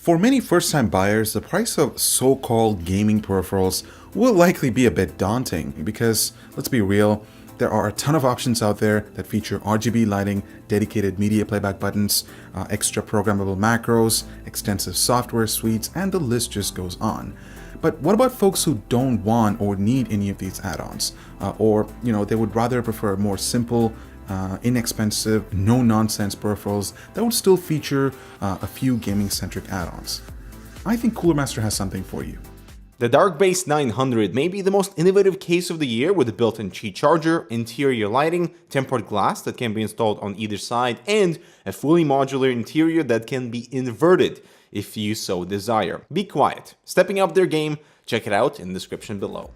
For many first-time buyers, the price of so-called gaming peripherals will likely be a bit daunting because, let's be real, there are a ton of options out there that feature RGB lighting, dedicated media playback buttons, extra programmable macros, extensive software suites, and the list just goes on. But what about folks who don't want or need any of these add-ons? Or they would rather prefer more simple, inexpensive, no-nonsense peripherals that would still feature a few gaming-centric add-ons. I think Cooler Master has something for you. The Dark-Base 900 may be the most innovative case of the year with a built-in Qi charger, interior lighting, tempered glass that can be installed on either side, and a fully modular interior that can be inverted if you so desire. Be quiet. Stepping up their game, check it out in the description below.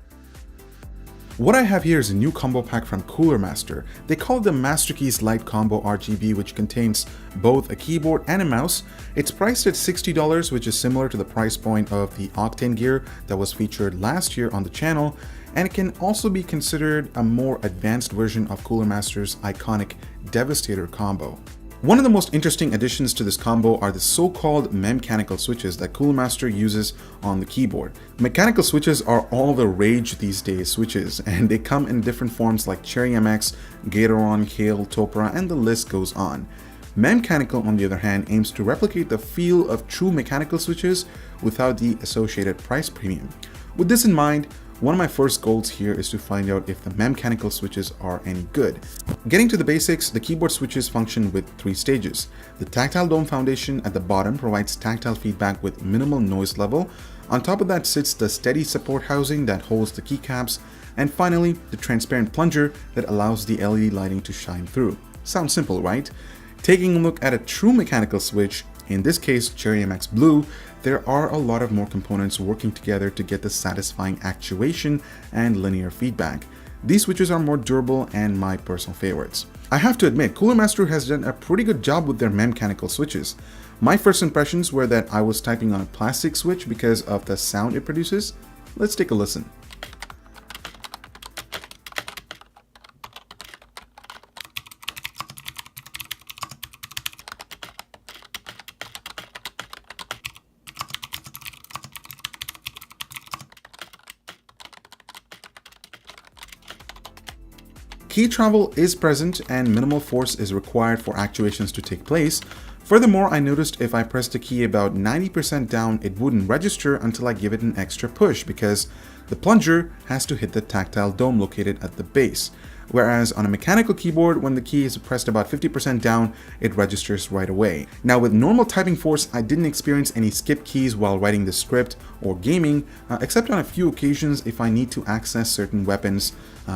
What I have here is a new combo pack from Cooler Master. They call it the MasterKeys Lite Combo RGB, which contains both a keyboard and a mouse. It's priced at $60, which is similar to the price point of the Octane gear that was featured last year on the channel, and it can also be considered a more advanced version of Cooler Master's iconic Devastator combo. One of the most interesting additions to this combo are the so-called mem-chanical switches that Cooler Master uses on the keyboard. Mechanical switches are all the rage these days switches, and they come in different forms like Cherry MX, Gatoron, Kale, Topra, and the list goes on. Mem-chanical, on the other hand, aims to replicate the feel of true mechanical switches without the associated price premium. With this in mind, one of my first goals here is to find out if the mem-chanical switches are any good. Getting to the basics, the keyboard switches function with 3 stages. The tactile dome foundation at the bottom provides tactile feedback with minimal noise level. On top of that sits the steady support housing that holds the keycaps, and finally, the transparent plunger that allows the LED lighting to shine through. Sounds simple, right? Taking a look at a true mechanical switch, in this case Cherry MX Blue, there are a lot of more components working together to get the satisfying actuation and linear feedback. These switches are more durable and my personal favorites. I have to admit, Cooler Master has done a pretty good job with their mem-chanical switches. My first impressions were that I was typing on a plastic switch because of the sound it produces. Let's take a listen. Key travel is present and minimal force is required for actuations to take place. Furthermore, I noticed if I pressed the key about 90% down, it wouldn't register until I give it an extra push because the plunger has to hit the tactile dome located at the base. Whereas on a mechanical keyboard, when the key is pressed about 50% down, it registers right away. Now with normal typing force, I didn't experience any skip keys while writing the script or gaming, except on a few occasions if I need to access certain weapons.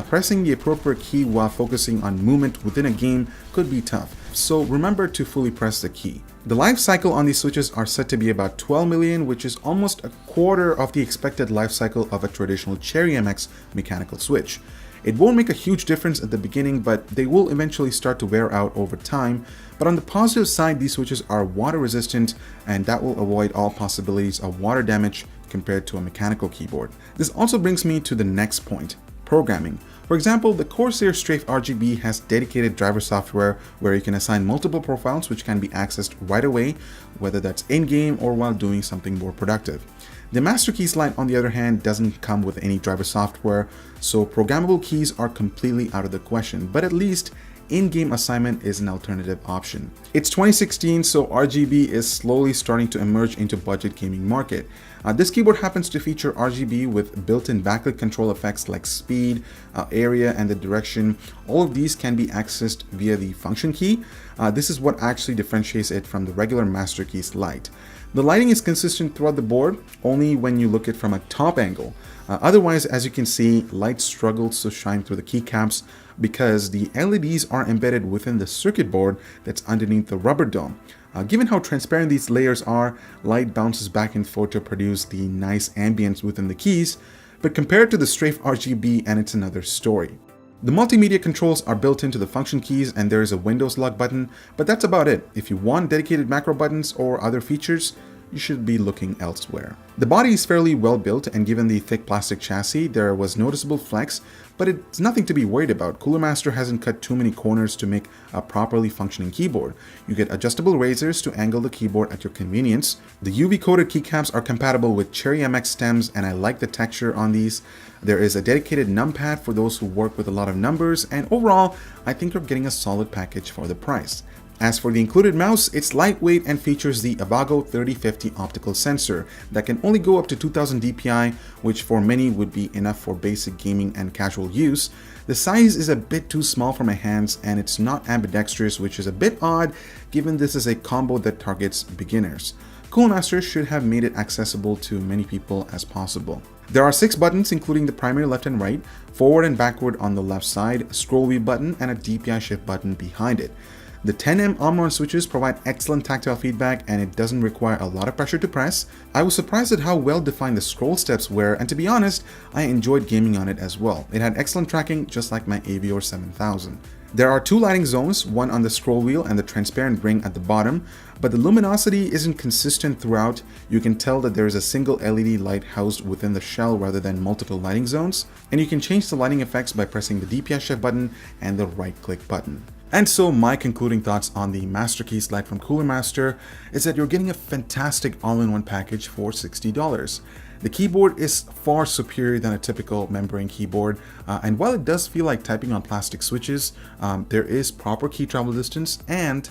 Pressing the appropriate key while focusing on movement within a game could be tough, so remember to fully press the key. The life cycle on these switches are said to be about 12 million, which is almost a quarter of the expected life cycle of a traditional Cherry MX mechanical switch. It won't make a huge difference at the beginning, but they will eventually start to wear out over time. But on the positive side, these switches are water resistant, and that will avoid all possibilities of water damage compared to a mechanical keyboard. This also brings me to the next point: programming. For example, the Corsair Strafe RGB has dedicated driver software where you can assign multiple profiles which can be accessed right away, whether that's in-game or while doing something more productive. The MasterKeys Lite, on the other hand, doesn't come with any driver software, so programmable keys are completely out of the question, but at least in-game assignment is an alternative option. It's 2016, so RGB is slowly starting to emerge into budget gaming market. This keyboard happens to feature RGB with built-in backlit control effects like speed, area, and the direction. All of these can be accessed via the function key. This is what actually differentiates it from the regular MasterKeys Lite. The lighting is consistent throughout the board, only when you look at it from a top angle. Otherwise, as you can see, light struggles to shine through the keycaps because the LEDs are embedded within the circuit board that's underneath the rubber dome. Given how transparent these layers are, light bounces back and forth to produce the nice ambience within the keys, but compared to the Strafe RGB, and it's another story. The multimedia controls are built into the function keys and there is a Windows lock button, but that's about it. If you want dedicated macro buttons or other features, you should be looking elsewhere. The body is fairly well built, and given the thick plastic chassis, there was noticeable flex, but it's nothing to be worried about. Cooler Master hasn't cut too many corners to make a properly functioning keyboard. You get adjustable razors to angle the keyboard at your convenience. The UV-coated keycaps are compatible with Cherry MX stems, and I like the texture on these. There is a dedicated numpad for those who work with a lot of numbers, and overall, I think you're getting a solid package for the price. As for the included mouse, it's lightweight and features the Avago 3050 optical sensor that can only go up to 2000 dpi, which for many would be enough for basic gaming and casual use. The size is a bit too small for my hands, and it's not ambidextrous, which is a bit odd given this is a combo that targets beginners. Cooler Master should have made it accessible to many people as possible. There are 6 buttons, including the primary left and right, forward and backward on the left side, a scroll wheel button, and a DPI shift button behind it. The 10M Omron switches provide excellent tactile feedback, and it doesn't require a lot of pressure to press. I was surprised at how well defined the scroll steps were, and to be honest, I enjoyed gaming on it as well. It had excellent tracking, just like my Avior 7000. There are 2 lighting zones, one on the scroll wheel and the transparent ring at the bottom, but the luminosity isn't consistent throughout. You can tell that there is a single LED light housed within the shell rather than multiple lighting zones, and you can change the lighting effects by pressing the DPI shift button and the right-click button. And so my concluding thoughts on the MasterKeys Lite from Cooler Master is that you're getting a fantastic all-in-one package for $60. The keyboard is far superior than a typical membrane keyboard, and while it does feel like typing on plastic switches, there is proper key travel distance and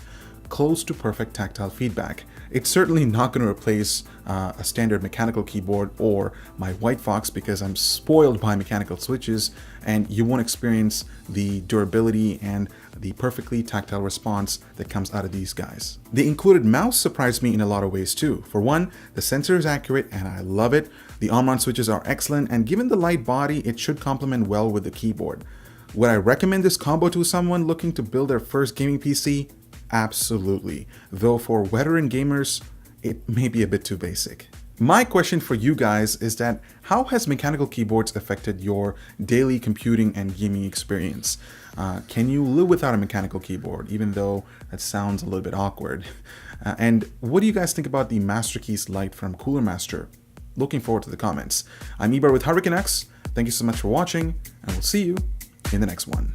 close to perfect tactile feedback. It's certainly not going to replace a standard mechanical keyboard or my White Fox because I'm spoiled by mechanical switches, and you won't experience the durability and the perfectly tactile response that comes out of these guys. The included mouse surprised me in a lot of ways too. For one, the sensor is accurate and I love it. The Omron switches are excellent, and given the light body, it should complement well with the keyboard. Would I recommend this combo to someone looking to build their first gaming PC? Absolutely. Though for veteran gamers, it may be a bit too basic. My question for you guys is that how has mechanical keyboards affected your daily computing and gaming experience? Can you live without a mechanical keyboard, even though that sounds a little bit awkward? And what do you guys think about the MasterKeys Lite from Cooler Master? Looking forward to the comments. I'm Ibar with Hurricane X. Thank you so much for watching, and we'll see you in the next one.